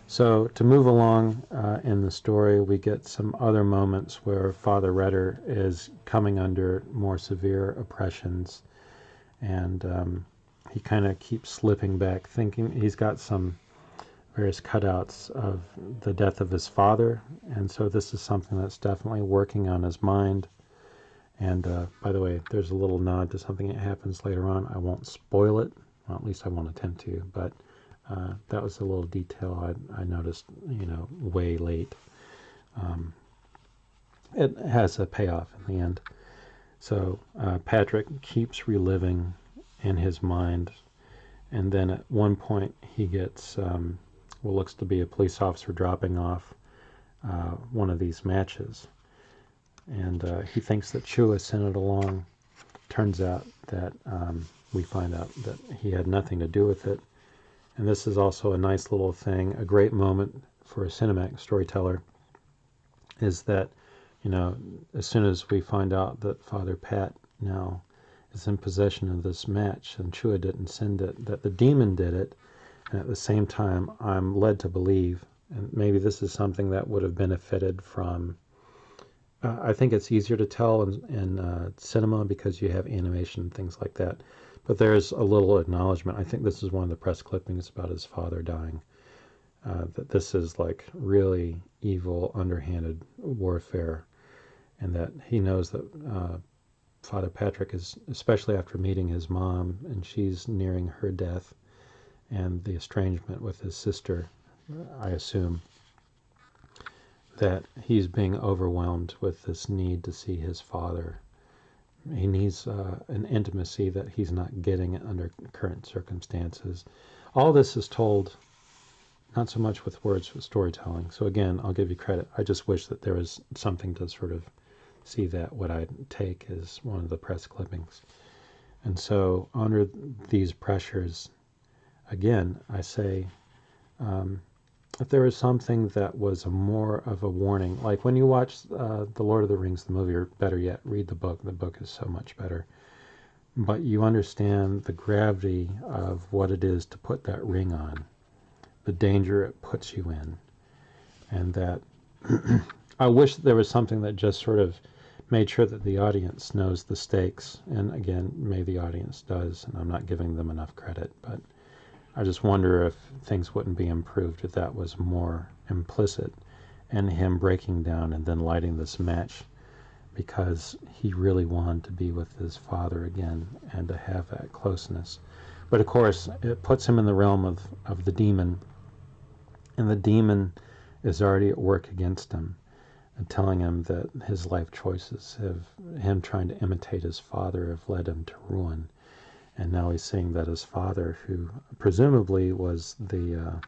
So to move along in the story, we get some other moments where Father Retter is coming under more severe oppressions, and he kind of keeps slipping back, thinking he's got some various cutouts of the death of his father, and so this is something that's definitely working on his mind. And by the way, there's a little nod to something that happens later on. I won't spoil it, well, at least I won't attempt to, but that was a little detail I noticed, way late. It has a payoff in the end. So Patrick keeps reliving in his mind, and then at one point he gets what looks to be a police officer dropping off one of these matches, and he thinks that Chua sent it along. Turns out that we find out that he had nothing to do with it. And this is also a nice little thing, a great moment for a cinematic storyteller, is that, as soon as we find out that Father Pat now is in possession of this match and Chua didn't send it, that the demon did it, and at the same time I'm led to believe, and maybe this is something that would have benefited from, I think it's easier to tell in cinema because you have animation and things like that. But there's a little acknowledgement. I think this is one of the press clippings about his father dying. That this is like really evil, underhanded warfare, and that he knows that Father Patrick is, especially after meeting his mom, and she's nearing her death, and the estrangement with his sister, I assume, that he's being overwhelmed with this need to see his father. He needs an intimacy that he's not getting under current circumstances. All this is told not so much with words, but storytelling. So again, I'll give you credit. I just wish that there was something to sort of see that what I take is one of the press clippings. And so under these pressures, again, I say, if there was something that was more of a warning, like when you watch The Lord of the Rings, the movie, or better yet, read the book. The book is so much better. But you understand the gravity of what it is to put that ring on, the danger it puts you in, and that I wish there was something that just sort of made sure that the audience knows the stakes. And again, maybe the audience does, and I'm not giving them enough credit, but I just wonder if things wouldn't be improved if that was more implicit in him breaking down and then lighting this match because he really wanted to be with his father again and to have that closeness. But of course, it puts him in the realm of the demon, and the demon is already at work against him and telling him that his life choices him trying to imitate his father have led him to ruin. And now he's seeing that his father, who presumably was the,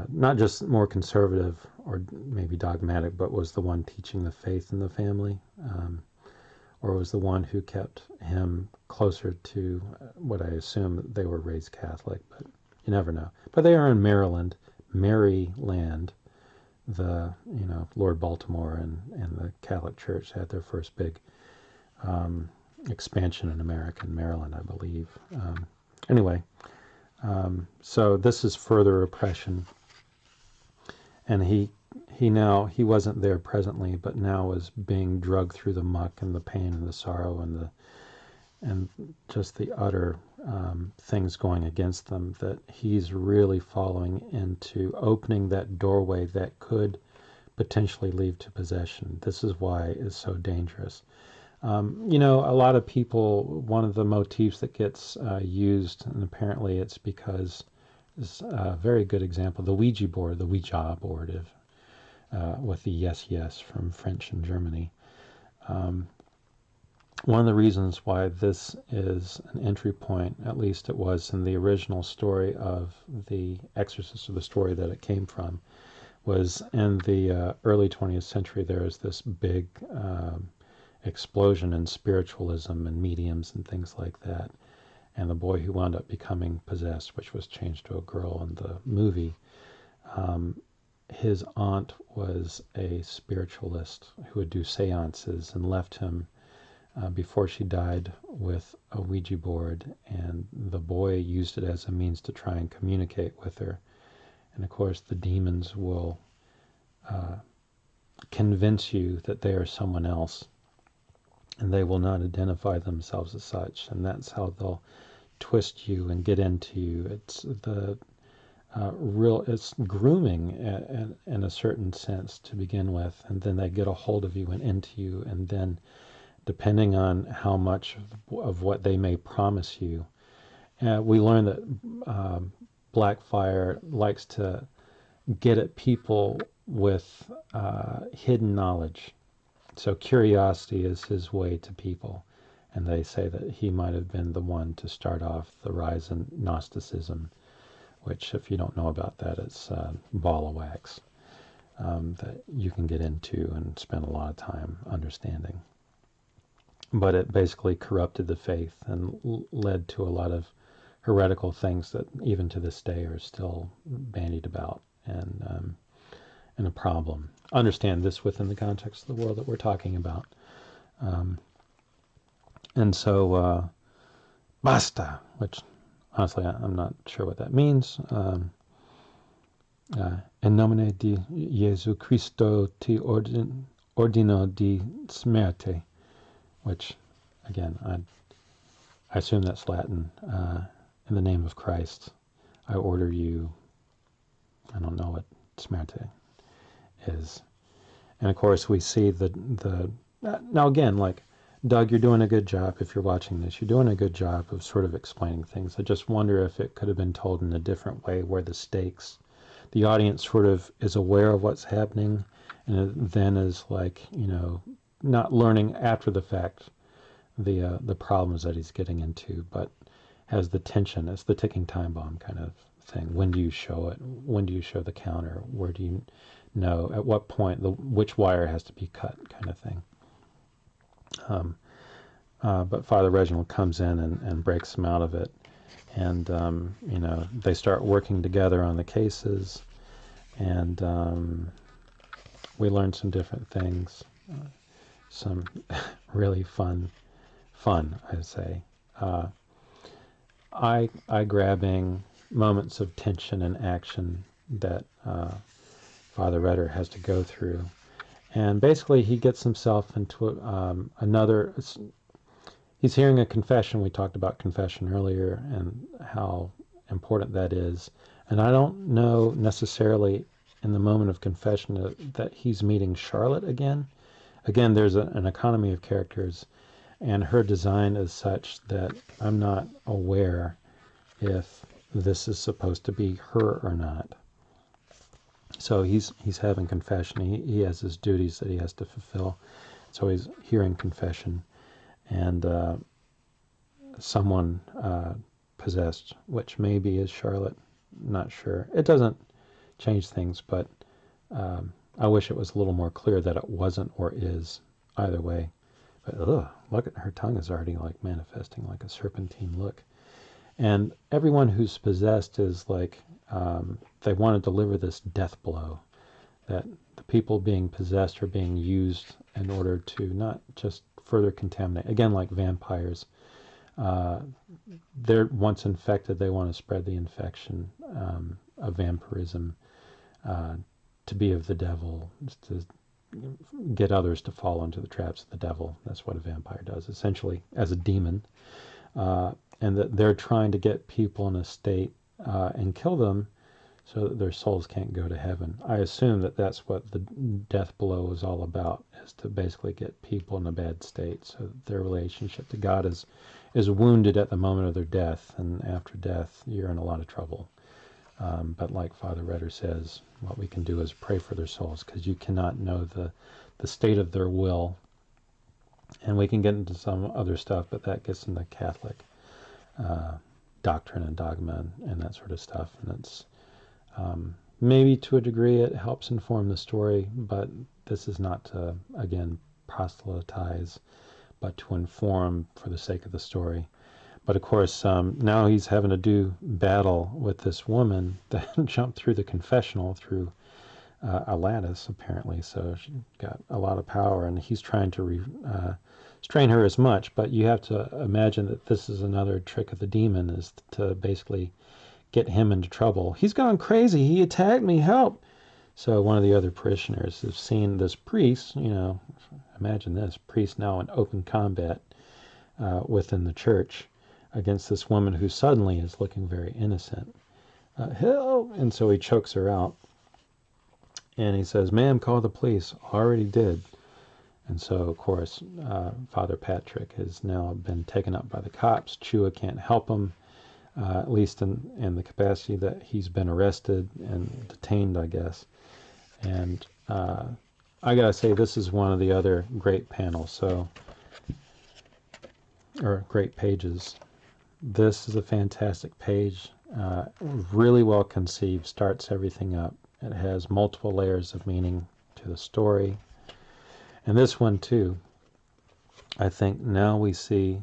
not just more conservative or maybe dogmatic, but was the one teaching the faith in the family, or was the one who kept him closer to what I assume that they were raised Catholic, but you never know. But they are in Maryland, Maryland. The, Lord Baltimore and the Catholic Church had their first big expansion in America, in Maryland, I believe. Anyway, so this is further oppression, and he wasn't there presently, but now was being dragged through the muck and the pain and the sorrow and just the utter things going against them, that he's really falling into opening that doorway that could potentially lead to possession. This is why it's so dangerous. A lot of people, one of the motifs that gets used, and apparently it's because, is a very good example, the Ouija board, with the yes from French and Germany. One of the reasons why this is an entry point, at least it was in the original story of the Exorcist, or the story that it came from, was in the early 20th century. There was this big explosion in spiritualism and mediums and things like that. And the boy who wound up becoming possessed, which was changed to a girl in the movie, his aunt was a spiritualist who would do seances and left him before she died with a Ouija board, and the boy used it as a means to try and communicate with her. And of course, the demons will convince you that they are someone else, and they will not identify themselves as such, and that's how they'll twist you and get into you. It's the it's grooming in a certain sense to begin with, and then they get a hold of you and into you, and then depending on how much of what they may promise you. We learn that Blackfire likes to get at people with hidden knowledge. So curiosity is his way to people. And they say that he might have been the one to start off the rise in Gnosticism, which, if you don't know about that, it's a ball of wax that you can get into and spend a lot of time understanding. But it basically corrupted the faith and led to a lot of heretical things that even to this day are still bandied about and a problem. Understand this within the context of the world that we're talking about. And so, basta, which honestly I'm not sure what that means. In nomine di Jesu Christo ti ordino di smerte, which, again, I assume that's Latin. In the name of Christ, I order you. I don't know what smerte is. And of course, we see the now again, like, Doug, you're doing a good job. If you're watching this, you're doing a good job of sort of explaining things. I just wonder if it could have been told in a different way, where the audience sort of is aware of what's happening, and then is like, not learning after the fact the problems that he's getting into, but has the tension. It's the ticking time bomb kind of thing. When do you show it? When do you show the counter? Where do you know? At what point which wire has to be cut, kind of thing. But Father Reginald comes in and breaks him out of it, and they start working together on the cases, and we learn some different things, some really fun, I'd say, eye-grabbing moments of tension and action that Father Retter has to go through. And basically he gets himself into he's hearing a confession. We talked about confession earlier and how important that is. And I don't know necessarily in the moment of confession that he's meeting Charlotte again. Again, there's an economy of characters, and her design is such that I'm not aware if this is supposed to be her or not. So he's having confession. He has his duties that he has to fulfill. So he's hearing confession, and someone possessed, which maybe is Charlotte. Not sure. It doesn't change things, but I wish it was a little more clear that it wasn't or is either way. But look at her tongue is already like manifesting like a serpentine look. And everyone who's possessed is like, they want to deliver this death blow, that the people being possessed are being used in order to not just further contaminate. Again, like vampires, they're once infected, they want to spread the infection of vampirism, to be of the devil, to get others to fall into the traps of the devil. That's what a vampire does, essentially, as a demon. And that they're trying to get people in a state and kill them so that their souls can't go to heaven. I assume that that's what the death blow is all about, is to basically get people in a bad state so that their relationship to God is wounded at the moment of their death, and after death you're in a lot of trouble. But like Father Retter says, what we can do is pray for their souls, because you cannot know the state of their will. And we can get into some other stuff, but that gets into Catholic doctrine and dogma and that sort of stuff. And it's maybe to a degree it helps inform the story, but this is not to, again, proselytize, but to inform for the sake of the story. But of course, now he's having to do battle with this woman that jumped through the confessional through a lattice, apparently. So she got a lot of power, and he's trying to strain her as much, but you have to imagine that this is another trick of the demon, is to basically get him into trouble. He's gone crazy. He attacked me. Help. So one of the other parishioners has seen this priest, imagine this, priest now in open combat within the church against this woman who suddenly is looking very innocent. Help! And so he chokes her out. And he says, ma'am, call the police. Already did. And so, of course, Father Patrick has now been taken up by the cops. Chua can't help him, at least in the capacity that he's been arrested and detained, I guess. And I gotta say, this is one of the other great panels, or great pages. This is a fantastic page, really well conceived, starts everything up. It has multiple layers of meaning to the story. And this one, too, I think now we see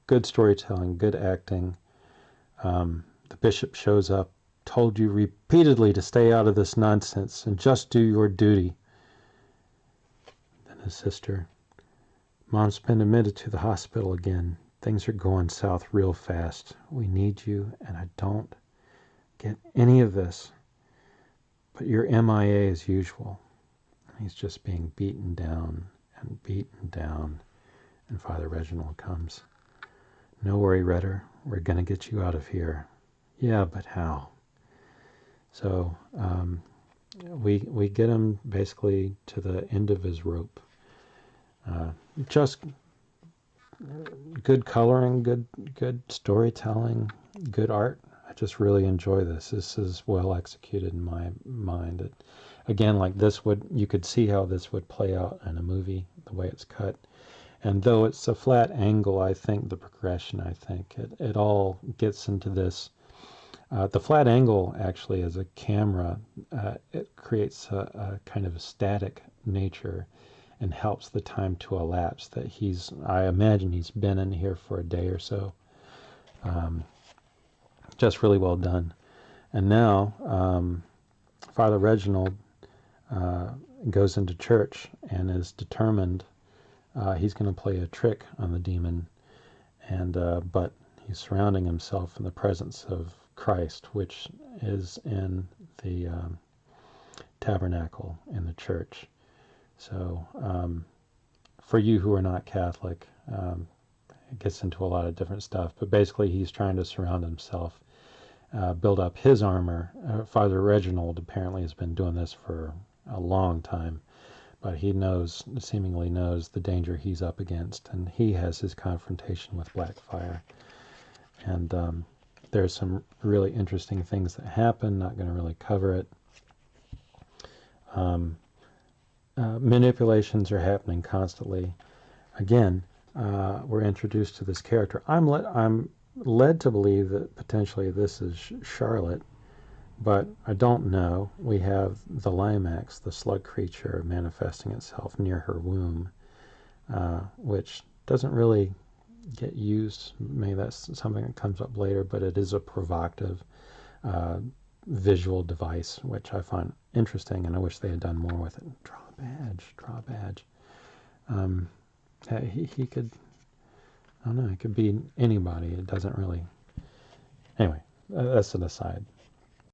good storytelling, good acting. The bishop shows up, told you repeatedly to stay out of this nonsense and just do your duty. Then his sister, Mom's been admitted to the hospital again. Things are going south real fast. We need you, and I don't get any of this. But you're MIA as usual. He's just being beaten down and beaten down. And Father Reginald comes. No worry, Retter. We're going to get you out of here. Yeah, but how? So we get him basically to the end of his rope. Just good coloring, good storytelling, good art. I just really enjoy this. This is well executed in my mind. Again, like this you could see how this would play out in a movie, the way it's cut. And though it's a flat angle, I think the progression, it all gets into this. The flat angle actually as a camera, it creates a kind of a static nature and helps the time to elapse that I imagine he's been in here for a day or so. Just really well done. And now Father Reginald goes into church and is determined he's going to play a trick on the demon, but he's surrounding himself in the presence of Christ, which is in the tabernacle in the church. So for you who are not Catholic, it gets into a lot of different stuff, but basically he's trying to surround himself, build up his armor. Father Reginald apparently has been doing this for a long time, but he seemingly knows the danger he's up against, and he has his confrontation with Blackfire. And there's some really interesting things that happen, not going to really cover it. Manipulations are happening constantly. Again, we're introduced to this character. I'm led to believe that potentially this is Charlotte, but I don't know. We have the Limax, the slug creature, manifesting itself near her womb, which doesn't really get used. Maybe that's something that comes up later, but it is a provocative visual device, which I find interesting, and I wish they had done more with it. Draw a badge. He could, I don't know, it could be anybody. It doesn't really. Anyway, that's an aside.